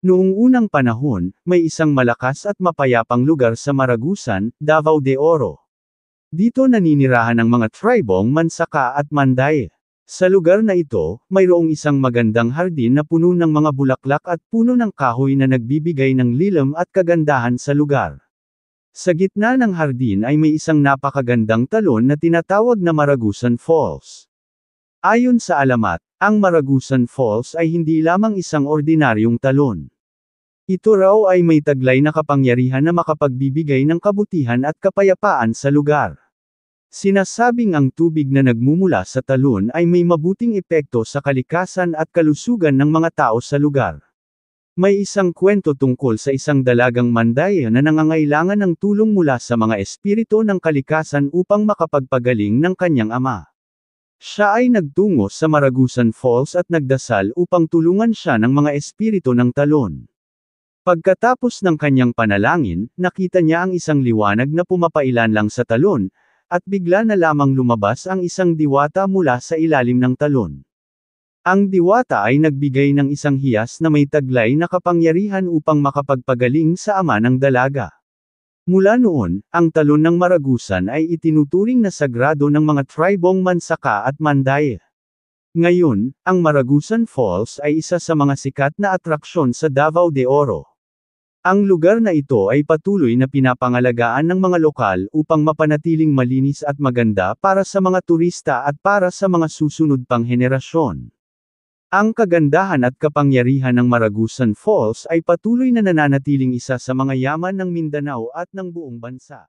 Noong unang panahon, may isang malakas at mapayapang lugar sa Maragusan, Davao de Oro. Dito naninirahan ang mga tribong Mansaka at Manday. Sa lugar na ito, mayroong isang magandang hardin na puno ng mga bulaklak at puno ng kahoy na nagbibigay ng lilim at kagandahan sa lugar. Sa gitna ng hardin ay may isang napakagandang talon na tinatawag na Maragusan Falls. Ayon sa alamat, ang Maragusan Falls ay hindi lamang isang ordinaryong talon. Ito raw ay may taglay na kapangyarihan na makapagbibigay ng kabutihan at kapayapaan sa lugar. Sinasabing ang tubig na nagmumula sa talon ay may mabuting epekto sa kalikasan at kalusugan ng mga tao sa lugar. May isang kwento tungkol sa isang dalagang Manday na nangangailangan ng tulong mula sa mga espiritu ng kalikasan upang makapagpagaling ng kanyang ama. Siya ay nagtungo sa Maragusan Falls at nagdasal upang tulungan siya ng mga espiritu ng talon. Pagkatapos ng kanyang panalangin, nakita niya ang isang liwanag na pumapailan lang sa talon, at bigla na lamang lumabas ang isang diwata mula sa ilalim ng talon. Ang diwata ay nagbigay ng isang hiyas na may taglay na kapangyarihan upang makapagpagaling sa ama ng dalaga. Mula noon, ang talon ng Maragusan ay itinuturing na sagrado ng mga tribong Mansaka at Manday. Ngayon, ang Maragusan Falls ay isa sa mga sikat na atraksyon sa Davao de Oro. Ang lugar na ito ay patuloy na pinapangalagaan ng mga lokal upang mapanatiling malinis at maganda para sa mga turista at para sa mga susunod pang henerasyon. Ang kagandahan at kapangyarihan ng Maragusan Falls ay patuloy na nananatiling isa sa mga yaman ng Mindanao at ng buong bansa.